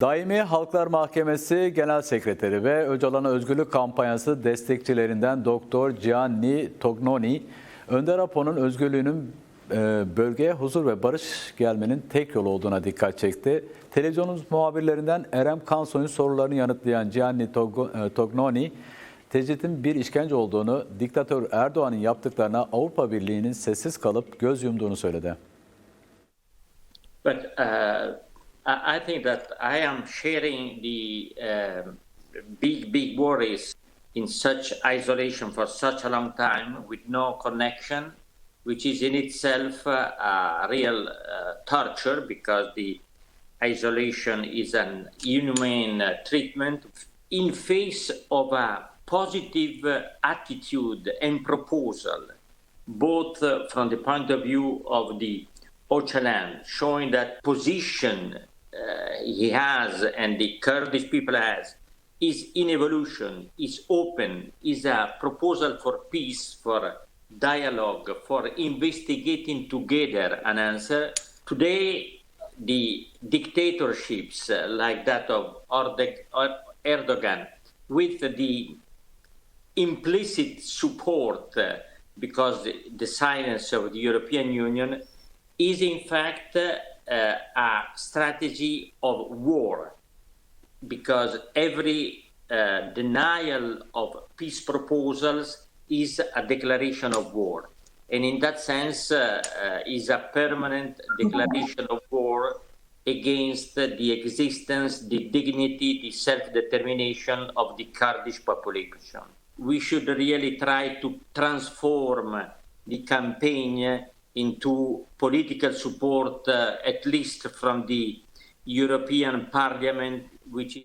Daimi Halklar Mahkemesi Genel Sekreteri ve Öcalan'a Özgürlük Kampanayası destekçilerinden Doktor Gianni Tognoni, Önder Apo'nun özgürlüğünün bölgeye huzur ve barış gelmenin tek yolu olduğuna dikkat çekti. Televizyonumuz muhabirlerinden Erem Kansoy'un sorularını yanıtlayan Gianni Tognoni, tecritin bir işkence olduğunu, Diktatör Erdoğan'ın yaptıklarına Avrupa Birliği'nin sessiz kalıp göz yumduğunu söyledi. I think that I am sharing the big worries in such isolation for such a long time with no connection, which is in itself a real torture because the isolation is an inhumane treatment in face of a positive attitude and proposal, both from the point of view of the Öcalan, showing that position he has and the Kurdish people has is in evolution, is open, is a proposal for peace, for dialogue, for investigating together an answer. Today, the dictatorships like that of Erdogan, with the implicit support because the silence of the European Union is in fact a strategy of war, because every denial of peace proposals is a declaration of war. And in that sense, is a permanent declaration of war against the existence, the dignity, the self-determination of the Kurdish population. We should really try to transform the campaign into political support, at least from the European Parliament, which is